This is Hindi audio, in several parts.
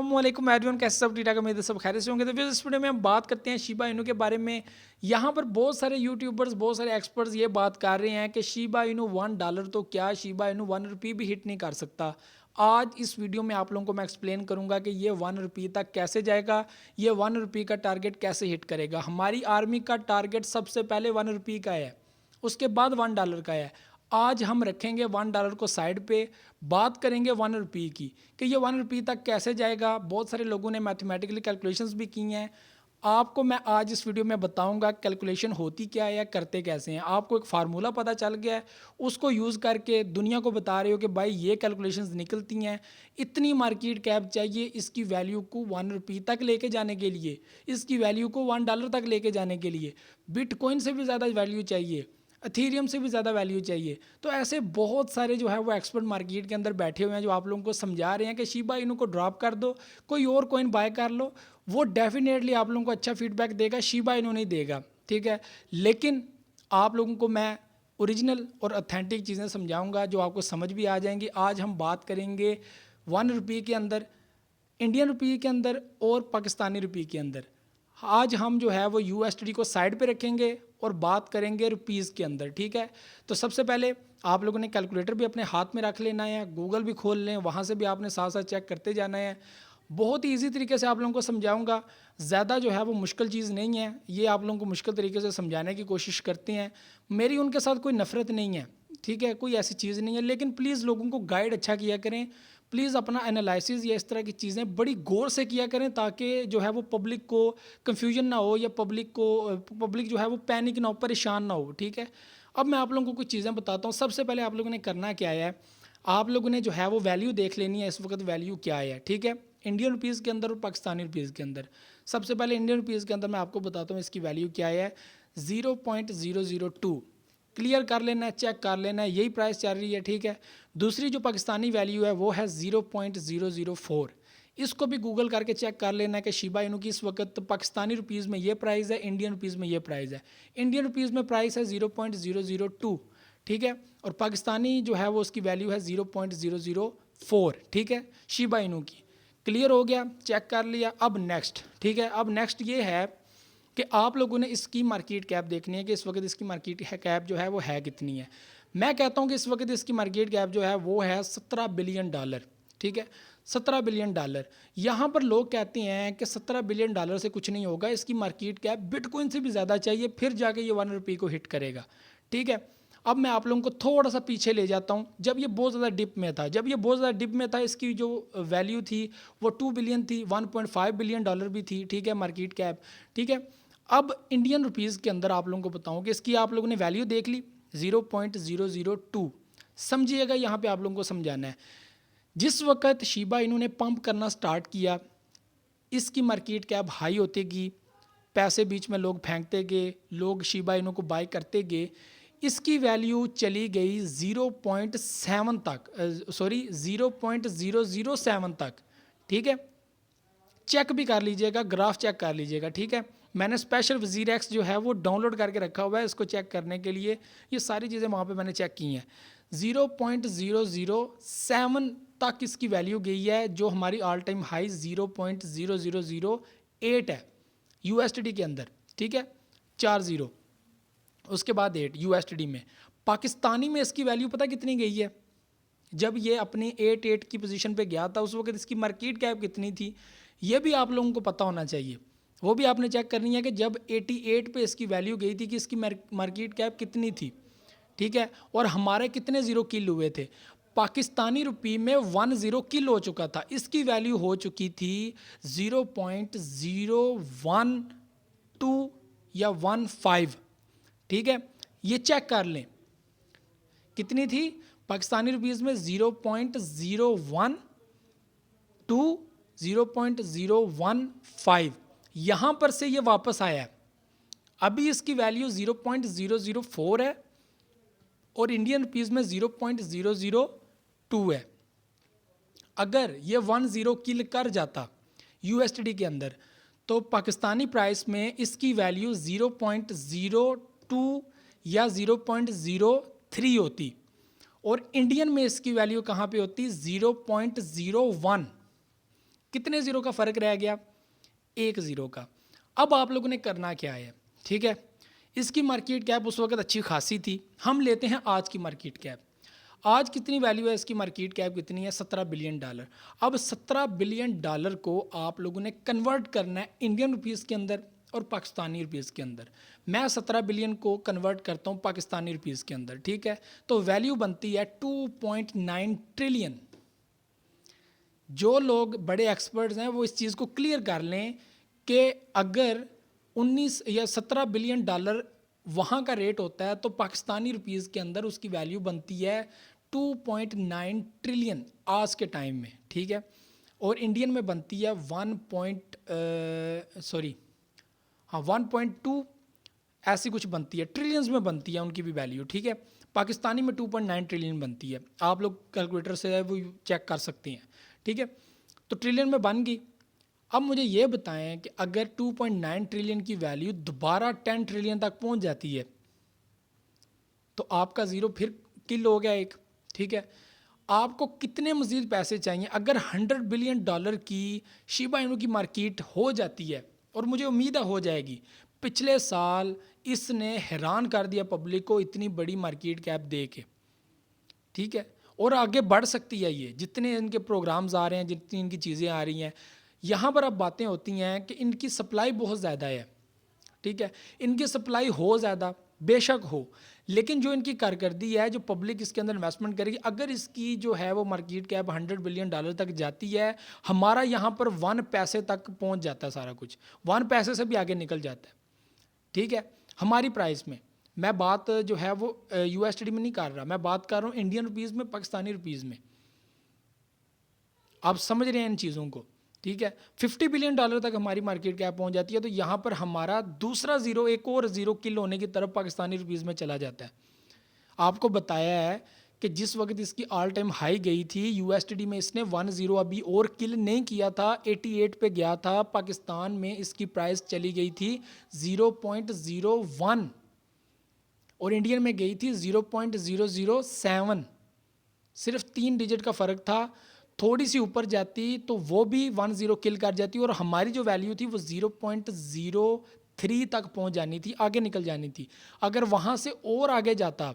अस्सलामुअलैकुम एवरीवन, कैसे सब ठीक ठाक? उम्मीद है सब खैरियत से होंगे। तो फिर इस वीडियो में हम बात करते हैं शिबा इनू के बारे में। यहाँ पर बहुत सारे यूट्यूबर्स, बहुत सारे एक्सपर्ट्स ये बात कर रहे हैं कि शिबा इनू $1 तो क्या, शिबा इनू ₹1 भी हिट नहीं कर सकता। आज इस वीडियो में आप लोगों को मैं एक्सप्लेन करूंगा कि ये ₹1 तक कैसे जाएगा, ये ₹1 का टारगेट कैसे हिट करेगा। हमारी आर्मी का टारगेट सबसे पहले ₹1 का है, उसके बाद $1 का है। आज हम रखेंगे $1 को साइड पे, बात करेंगे ₹1 की कि ये ₹1 तक कैसे जाएगा। बहुत सारे लोगों ने मैथमेटिकली कैलकुलेशंस भी की हैं। आपको मैं आज इस वीडियो में बताऊंगा कैलकुलेशन होती क्या है या करते कैसे हैं। आपको एक फार्मूला पता चल गया है, उसको यूज़ करके दुनिया को बता रहे हो कि भाई ये कैलकुलेशंस निकलती हैं, इतनी मार्केट कैप चाहिए इसकी वैल्यू को $1 तक लेके जाने के लिए, इसकी वैल्यू को $1 तक लेके जाने के लिए। बिटकॉइन से भी ज़्यादा वैल्यू चाहिए, एथेरियम से भी ज़्यादा वैल्यू चाहिए। तो ऐसे बहुत सारे जो है वो एक्सपर्ट मार्केट के अंदर बैठे हुए हैं जो आप लोगों को समझा रहे हैं कि शिबा इनू को ड्रॉप कर दो, कोई और कॉइन बाय कर लो। वो डेफिनेटली आप लोगों को अच्छा फीडबैक देगा, शिबा इनू नहीं देगा, ठीक है। लेकिन आप लोगों को मैं ओरिजिनल और ऑथेंटिक चीज़ें समझाऊंगा जो आपको समझ भी आ जाएंगी। आज हम बात करेंगे ₹1 के अंदर, इंडियन रुपये के अंदर और पाकिस्तानी रुपये के अंदर। आज हम जो है वो यूएसडी को साइड पे रखेंगे और बात करेंगे रुपीज़ के अंदर, ठीक है। तो सबसे पहले आप लोगों ने कैलकुलेटर भी अपने हाथ में रख लेना है, गूगल भी खोल लें, वहाँ से भी आपने साथ साथ चेक करते जाना है। बहुत ही ईजी तरीके से आप लोगों को समझाऊंगा, ज़्यादा जो है वो मुश्किल चीज़ नहीं है। ये आप लोगों को मुश्किल तरीके से समझाने की कोशिश करते हैं, मेरी उनके साथ कोई नफ़रत नहीं है, ठीक है, कोई ऐसी चीज़ नहीं है। लेकिन प्लीज़ लोगों को गाइड अच्छा किया करें, प्लीज़ अपना एनालिसिस या इस तरह की चीज़ें बड़ी गौर से किया करें, ताकि जो है वो पब्लिक को कन्फ्यूजन ना हो या पब्लिक जो है वो पैनिक ना हो, परेशान ना हो, ठीक है। अब मैं आप लोगों को कुछ चीज़ें बताता हूँ। सबसे पहले आप लोगों ने करना क्या है, आप लोगों ने जो है वो वैल्यू देख लेनी है, इस वक्त वैल्यू क्या है, ठीक है, इंडियन रुपीज़ के अंदर और पाकिस्तानी रुपीज़ के अंदर। सबसे पहले इंडियन रुपीज़ के अंदर मैं आपको बताता हूँ इसकी वैल्यू क्या है, 0.002। क्लियर कर लेना है, चेक कर लेना है, यही प्राइस चल रही है, ठीक है। दूसरी जो पाकिस्तानी वैल्यू है वो है 0.004। इसको भी गूगल करके चेक कर लेना है कि शिबा इनू की इस वक्त पाकिस्तानी रुपीज़ में ये प्राइस है, इंडियन रुपीज़ में ये प्राइस है। इंडियन रुपीज़ में प्राइस है 0.002, ठीक है, और पाकिस्तानी जो है वो उसकी वैल्यू है 0.004, ठीक है, शिबा इनू की। क्लियर हो गया, चेक कर लिया। अब नेक्स्ट, ठीक है, अब नेक्स्ट ये है कि आप लोगों ने इसकी मार्केट कैप देखनी है कि इस वक्त इसकी मार्केट कैप जो है वो है कितनी है। मैं कहता हूँ कि इस वक्त इसकी मार्केट कैप जो है वो है $17 बिलियन, ठीक है, $17 बिलियन। यहाँ पर लोग कहते हैं कि $17 बिलियन से कुछ नहीं होगा, इसकी मार्केट कैप बिटकॉइन से भी ज़्यादा चाहिए, फिर जाके ये $1 को हिट करेगा, ठीक है। अब मैं आप लोगों को थोड़ा सा पीछे ले जाता हूँ, जब ये बहुत ज़्यादा डिप में था, जब ये बहुत ज़्यादा डिप में था, इसकी जो वैल्यू थी वो 2 बिलियन थी, $1.5 बिलियन भी थी, ठीक है, मार्केट कैप, ठीक है। अब इंडियन रुपीज़ के अंदर आप लोगों को बताऊं कि इसकी आप लोगों ने वैल्यू देख ली 0.002। समझिएगा, यहाँ पे आप लोगों को समझाना है। जिस वक्त शिबा इनू ने पंप करना स्टार्ट किया, इसकी मार्केट कैप हाई होती गई, पैसे बीच में लोग फेंकते गए, लोग शिबा इनू को बाय करते गए, इसकी वैल्यू चली गई 0.7 तक, सॉरी 0.007 तक, ठीक है। चेक भी कर लीजिएगा, ग्राफ चेक कर लीजिएगा, ठीक है। मैंने स्पेशल वज़ीर एक्स जो है वो डाउनलोड करके रखा हुआ है इसको चेक करने के लिए, ये सारी चीज़ें वहाँ पे मैंने चेक की हैं। 0.007 तक इसकी वैल्यू गई है, जो हमारी ऑल टाइम हाई 0.0008 है यूएसडी के अंदर, ठीक है, 40, उसके बाद 8 यूएसडी में। पाकिस्तानी में इसकी वैल्यू पता कितनी गई है, जब ये अपनी 8 की पोजीशन पे गया था उस वक्त इसकी मार्केट कैप कितनी थी, ये भी आप लोगों को पता होना चाहिए। वो भी आपने चेक करनी है कि जब 88 पे इसकी वैल्यू गई थी कि इसकी मार्केट कैप कितनी थी, ठीक है, और हमारे कितने ज़ीरो किल हुए थे। पाकिस्तानी रुपये में 10 किल हो चुका था, इसकी वैल्यू हो चुकी थी 0.012 या 15, ठीक है। ये चेक कर लें कितनी थी पाकिस्तानी रुपीज़ में, 0.012 0.015। यहाँ पर से ये वापस आया है, अभी इसकी वैल्यू 0.004 है और इंडियन रुपीज़ में 0.002 है। अगर ये 10 किल कर जाता यूएसडी के अंदर तो पाकिस्तानी प्राइस में इसकी वैल्यू 0.02 या 0.03 होती, और इंडियन में इसकी वैल्यू कहाँ पे होती, 0.01। कितने ज़ीरो का फ़र्क रह गया? 1 ज़ीरो का। अब आप लोगों ने करना क्या है, ठीक है? इसकी मार्केट कैप उस वक़्त अच्छी खासी थी। हम लेते हैं आज की मार्केट कैप। आज कितनी वैल्यू है इसकी? मार्केट कैप कितनी है? $17 बिलियन। अब $17 बिलियन को आप लोगों ने कन्वर्ट करना है इंडियन रुपीज़ के अंदर और पाकिस्तानी रुपीज़ के अंदर। मैं 17 बिलियन को कन्वर्ट करता हूँ पाकिस्तानी रुपीज़ के अंदर, ठीक है? तो वैल्यू बनती है 2.9 ट्रिलियन। जो लोग बड़े एक्सपर्ट्स हैं वो इस चीज़ को क्लियर कर लें कि अगर 19 या $17 बिलियन वहाँ का रेट होता है तो पाकिस्तानी रुपीज़ के अंदर उसकी वैल्यू बनती है 2.9 ट्रिलियन आज के टाइम में, ठीक है? और इंडियन में बनती है 1.2 ऐसी कुछ बनती है, ट्रिलियंस में बनती है उनकी भी वैल्यू, ठीक है? पाकिस्तानी में 2.9 ट्रिलियन बनती है। आप लोग कैलकुलेटर से वो चेक कर सकते हैं, ठीक है? तो ट्रिलियन में बन गई। अब मुझे ये बताएं कि अगर 2.9 ट्रिलियन की वैल्यू दोबारा 10 ट्रिलियन तक पहुंच जाती है तो आपका ज़ीरो फिर किल हो गया एक, ठीक है? आपको कितने मज़ीद पैसे चाहिए? अगर $100 बिलियन की शिबा इनू की मार्केट हो जाती है, और मुझे उम्मीद है हो जाएगी। पिछले साल इसने हैरान कर दिया पब्लिक को इतनी बड़ी मार्केट कैप दे के, ठीक है? और आगे बढ़ सकती है ये, जितने इनके प्रोग्राम्स आ रहे हैं, जितनी इनकी चीज़ें आ रही हैं। यहाँ पर अब बातें होती हैं कि इनकी सप्लाई बहुत ज़्यादा है, ठीक है? इनकी सप्लाई हो ज़्यादा, बेशक हो, लेकिन जो इनकी कारकर्दगी है, जो पब्लिक इसके अंदर इन्वेस्टमेंट करेगी, अगर इसकी जो है वो मार्केट कैप $100 बिलियन तक जाती है, हमारा यहाँ पर 1 पैसे तक पहुँच जाता है सारा कुछ, 1 पैसे से भी आगे निकल जाता है, ठीक है? हमारी प्राइस में। मैं बात जो है वो USD में नहीं कर रहा, मैं बात कर रहा हूँ इंडियन रुपीज़ में, पाकिस्तानी रुपीज़ में। आप समझ रहे हैं इन चीज़ों को, ठीक है? $50 बिलियन तक हमारी मार्केट कैप पहुंच जाती है, तो यहाँ पर हमारा दूसरा ज़ीरो, एक और ज़ीरो किल होने की तरफ पाकिस्तानी रुपीज़ में चला जाता है। आपको बताया है कि जिस वक्त इसकी ऑल टाइम हाई गई थी USD में, इसने 1 ज़ीरो अभी और किल नहीं किया था, 88 पे गया था। पाकिस्तान में इसकी प्राइस चली गई थी 0.01 और इंडियन में गई थी 0.007। सिर्फ 3 डिजिट का फ़र्क था। थोड़ी सी ऊपर जाती तो वो भी 1 ज़ीरो किल कर जाती, और हमारी जो वैल्यू थी वो 0.03 तक पहुंच जानी थी, आगे निकल जानी थी। अगर वहाँ से और आगे जाता,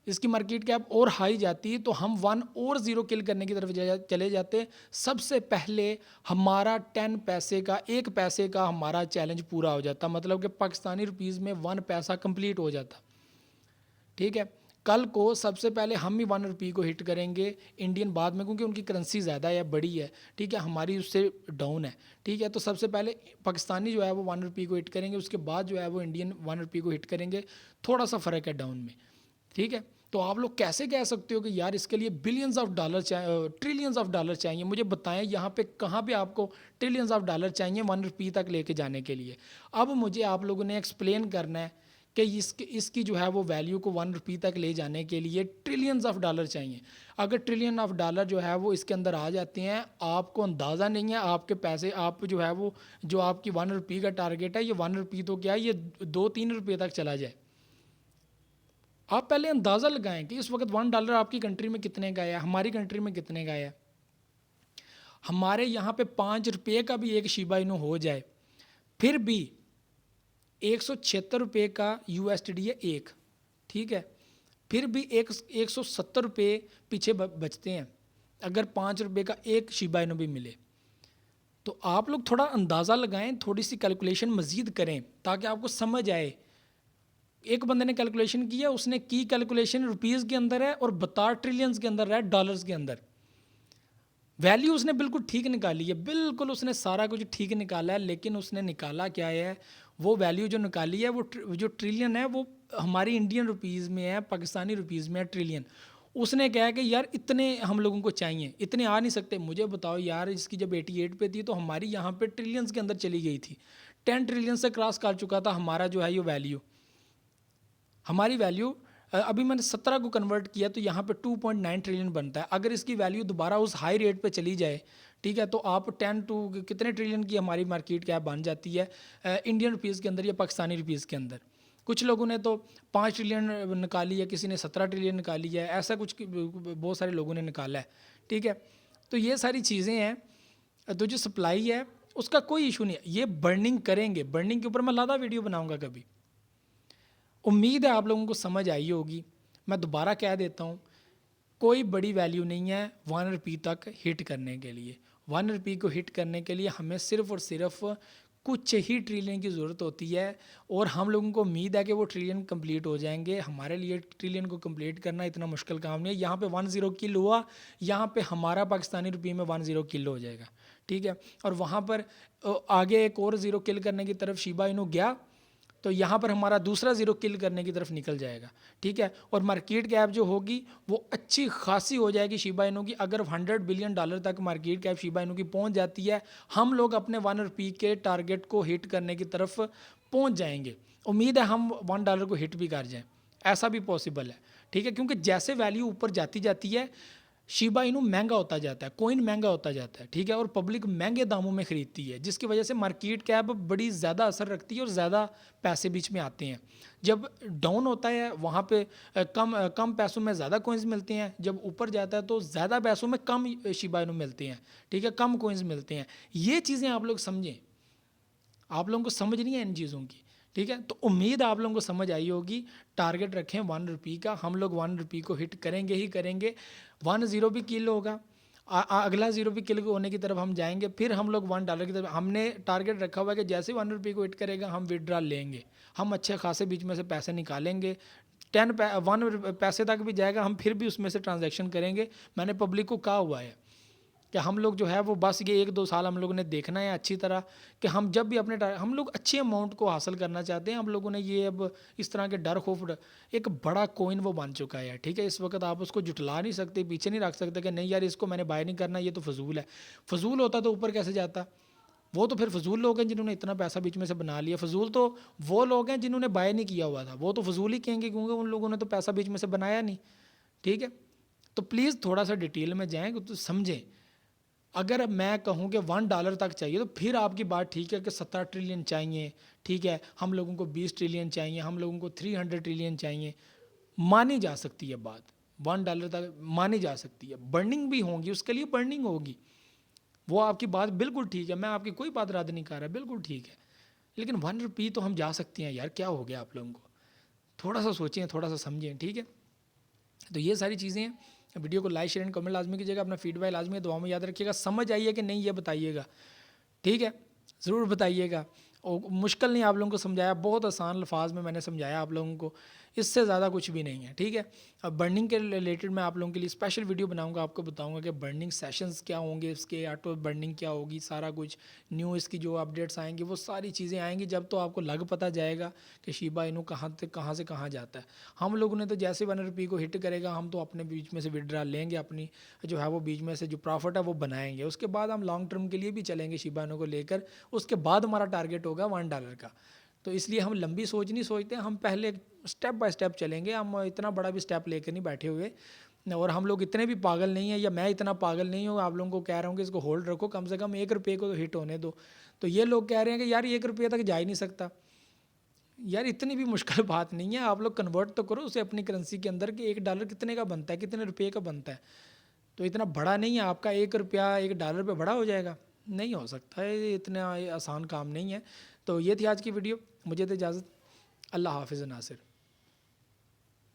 इसकी मार्केट कैप और हाई जाती, तो हम 1 और ज़ीरो किल करने की तरफ चले जाते। सबसे पहले हमारा 10 पैसे का, 1 पैसे का हमारा चैलेंज पूरा हो जाता, मतलब कि पाकिस्तानी रुपीज़ में 1 पैसा कंप्लीट हो जाता, ठीक है? कल को सबसे पहले हम ही 1 रुपये को हिट करेंगे, इंडियन बाद में, क्योंकि उनकी करेंसी ज़्यादा है, बड़ी है, ठीक है? हमारी उससे डाउन है, ठीक है? तो सबसे पहले पाकिस्तानी जो है वो 1 रुपये को हिट करेंगे, उसके बाद जो है वो इंडियन 1 रुपये को हिट करेंगे। थोड़ा सा फ़र्क है डाउन में, ठीक है? तो आप लोग कैसे कह सकते हो कि यार इसके लिए बिलियंस ऑफ डॉलर चाहिए, ट्रिलियंस ऑफ डॉलर चाहिए? मुझे बताएं यहाँ पे कहाँ पे आपको ट्रिलियंस ऑफ डॉलर चाहिए 1 रुपये तक लेके जाने के लिए? अब मुझे आप लोगों ने एक्सप्लेन करना है कि इसकी जो है वो वैल्यू को 1 रुपये तक ले जाने के लिए ट्रिलियंस ऑफ डॉलर चाहिए। अगर ट्रिलियन ऑफ डॉलर जो है वो इसके अंदर आ जाते हैं, आपको अंदाज़ा नहीं है आपके पैसे, आप जो है वो, जो आपकी 1 रुपये का टारगेट है, ये 1 रुपये तो क्या है, ये 2-3 रुपये तक चला जाए। आप पहले अंदाज़ा लगाएं कि इस वक्त $1 आपकी कंट्री में कितने का है, हमारी कंट्री में कितने का है। हमारे यहाँ पे 5 रुपये का भी एक शिबा इनू हो जाए, फिर भी 176 रुपये का USD है एक, ठीक है? फिर भी 170 रुपये पीछे बचते हैं अगर 5 रुपये का एक शिबा इनू भी मिले। तो आप लोग थोड़ा अंदाज़ा लगाएं, थोड़ी सी कैलकुलेशन मज़ीद करें ताकि आपको समझ आए। एक बंदे ने कैलकुलेशन किया, उसने की कैलकुलेशन रुपीज़ के अंदर है और बता ट्रिलियंस के अंदर है, डॉलर्स के अंदर। वैल्यू उसने बिल्कुल ठीक निकाली है, बिल्कुल उसने सारा कुछ ठीक निकाला है, लेकिन उसने निकाला क्या है, वो वैल्यू जो निकाली है वो जो ट्रिलियन है वो हमारी इंडियन रुपीज़ में है, पाकिस्तानी रुपीज़ में है ट्रिलियन। उसने कहा कि यार इतने हम लोगों को चाहिए, इतने आ नहीं सकते। मुझे बताओ यार, इसकी जब 88 पे थी तो हमारी यहाँ पे ट्रिलियंस के अंदर चली गई थी, 10 ट्रिलियन से क्रॉस कर चुका था हमारा जो है ये वैल्यू। हमारी वैल्यू अभी मैंने 17 को कन्वर्ट किया तो यहाँ पे 2.9 ट्रिलियन बनता है। अगर इसकी वैल्यू दोबारा उस हाई रेट पे चली जाए, ठीक है, तो आप 10 टू कितने ट्रिलियन की हमारी मार्केट कैप बन जाती है इंडियन रुपीज़ के अंदर या पाकिस्तानी रुपीज़ के अंदर। कुछ लोगों ने तो 5 ट्रिलियन निकाली है, किसी ने 17 ट्रिलियन निकाली है, ऐसा कुछ बहुत सारे लोगों ने निकाला है, ठीक है? तो ये सारी चीज़ें हैं। तो जो सप्लाई है उसका कोई इशू नहीं है, ये बर्निंग करेंगे, बर्निंग के ऊपर मैं लादा वीडियो बनाऊंगा कभी। उम्मीद है आप लोगों को समझ आई होगी। मैं दोबारा कह देता हूँ, कोई बड़ी वैल्यू नहीं है 1 रुपये तक हिट करने के लिए। 1 रुपये को हिट करने के लिए हमें सिर्फ और सिर्फ कुछ ही ट्रिलियन की ज़रूरत होती है, और हम लोगों को उम्मीद है कि वो ट्रिलियन कंप्लीट हो जाएंगे। हमारे लिए ट्रिलियन को कंप्लीट करना इतना मुश्किल काम नहीं है। यहाँ पे 10 किल हुआ, यहाँ पे हमारा पाकिस्तानी रुपये में 10 किल हो जाएगा, ठीक है। और वहाँ पर आगे एक और 0 किल करने की तरफ शिबा इनू गया, तो यहाँ पर हमारा दूसरा 0 किल करने की तरफ निकल जाएगा, ठीक है। और मार्केट कैप जो होगी वो अच्छी खासी हो जाएगी शिबा इनू की। अगर $100 बिलियन तक मार्केट कैप शिबा इनू की पहुँच जाती है, हम लोग अपने 1 रुपये के टारगेट को हिट करने की तरफ पहुँच जाएंगे। उम्मीद है हम $1 को हिट भी कर जाएँ, ऐसा भी पॉसिबल है, ठीक है। क्योंकि जैसे वैल्यू ऊपर जाती जाती है शिबा इनू महंगा होता जाता है, कॉइन महंगा होता जाता है, ठीक है। और पब्लिक महंगे दामों में ख़रीदती है, जिसकी वजह से मार्केट कैप बड़ी ज़्यादा असर रखती है और ज़्यादा पैसे बीच में आते हैं। जब डाउन होता है वहाँ पे कम पैसों में ज़्यादा कॉइन्स मिलते हैं, जब ऊपर जाता है तो ज़्यादा पैसों में कम शिबा इनू मिलते हैं, ठीक है, कम कॉइन्स मिलते हैं। ये चीज़ें आप लोग समझें, आप लोगों को समझ नहीं है इन चीज़ों की, ठीक है। तो उम्मीद आप लोगों को समझ आई होगी। टारगेट रखें 1 रुपये का, हम लोग 1 रुपये को हिट करेंगे ही करेंगे। 1 0 भी किल होगा, अगला 0 भी किल होने की तरफ हम जाएंगे, फिर हम लोग $1 की तरफ। हमने टारगेट रखा हुआ है कि जैसे 1 रुपये को हिट करेगा हम विड्रॉल लेंगे, हम अच्छे खासे बीच में से पैसे निकालेंगे। 1 पैसे तक भी जाएगा, हम फिर भी उसमें से ट्रांजैक्शन करेंगे। मैंने पब्लिक को कहा हुआ है कि हम लोग जो है वो बस ये 1-2 साल हम लोगों ने देखना है अच्छी तरह, कि हम जब भी अपने हम लोग अच्छे अमाउंट को हासिल करना चाहते हैं। हम लोगों ने ये अब इस तरह के डर खौफ एक बड़ा कोइन वो बन चुका है, ठीक है। इस वक्त आप उसको जुटला नहीं सकते, पीछे नहीं रख सकते कि नहीं यार इसको मैंने बाय नहीं करना, ये तो फजूल है। फजूल होता तो ऊपर कैसे जाता? वो तो फिर फजूल लोग हैं जिन्होंने इतना पैसा बीच में से बना लिया। फजूल तो वो लोग हैं जिन्होंने बाय नहीं किया हुआ था, वो तो फजूल ही कहेंगे क्योंकि उन लोगों ने तो पैसा बीच में से बनाया नहीं, ठीक है। तो प्लीज़ थोड़ा सा डिटेल में जाएँ तो समझें। अगर मैं कहूँ कि $1 तक चाहिए तो फिर आपकी बात ठीक है कि 17 ट्रिलियन चाहिए, ठीक है। हम लोगों को 20 ट्रिलियन चाहिए, हम लोगों को 300 ट्रिलियन चाहिए, मानी जा सकती है बात। $1 तक मानी जा सकती है, बर्निंग भी होगी, उसके लिए बर्निंग होगी, वो आपकी बात बिल्कुल ठीक है। मैं आपकी कोई बात रद्द नहीं कर रहा, बिल्कुल ठीक है। लेकिन 1 रुपये तो हम जा सकते हैं यार, क्या हो गया आप लोगों को? थोड़ा सा सोचें, थोड़ा सा समझें, ठीक है। तो ये सारी चीज़ें हैं। वीडियो को लाइक शेयर एंड कमेंट लाजमी कीजिएगा, अपना फीडबैक लाजमी दुआ में याद रखिएगा। समझ आई है कि नहीं ये बताइएगा, ठीक है, ज़रूर बताइएगा। और मुश्किल नहीं, आप लोगों को समझाया, बहुत आसान अल्फाज में मैंने समझाया आप लोगों को, इससे ज़्यादा कुछ भी नहीं है, ठीक है। अब बर्निंग के रिलेटेड मैं आप लोगों के लिए स्पेशल वीडियो बनाऊंगा, आपको बताऊंगा कि बर्निंग सेशंस क्या होंगे, इसके ऑटो बर्निंग क्या होगी, सारा कुछ न्यू इसकी जो अपडेट्स आएंगी वो सारी चीज़ें आएंगी जब तो आपको लग पता जाएगा कि शिबा इनू कहाँ से कहाँ जाता है। हम लोगों ने तो जैसे 1 रुपये को हिट करेगा हम तो अपने बीच में से विड्रा लेंगे, अपनी जो है वो बीच में से जो प्रॉफिट है वो बनाएंगे। उसके बाद हम लॉन्ग टर्म के लिए भी चलेंगे शिबा इनू को लेकर, उसके बाद हमारा टारगेट होगा $1 का। तो इसलिए हम लंबी सोच नहीं सोचते, हम पहले स्टेप बाय स्टेप चलेंगे। हम इतना बड़ा भी स्टेप लेकर नहीं बैठे हुए, और हम लोग इतने भी पागल नहीं हैं, या मैं इतना पागल नहीं हूँ। आप लोगों को कह रहा हूँ कि इसको होल्ड रखो, कम से कम 1 रुपये को तो हिट होने दो। तो ये लोग कह रहे हैं कि यार 1 रुपये तक जा ही नहीं सकता। यार इतनी भी मुश्किल बात नहीं है, आप लोग कन्वर्ट तो करो उसे अपनी करेंसी के अंदर कि $1 कितने का बनता है, कितने रुपये का बनता है। तो इतना बड़ा नहीं है आपका 1 रुपया $1 पे बड़ा हो जाएगा, नहीं हो सकता है, ये इतना आसान काम नहीं है। तो ये थी आज की वीडियो, मुझे तो इजाज़त, अल्लाह हाफिज़ नासिर।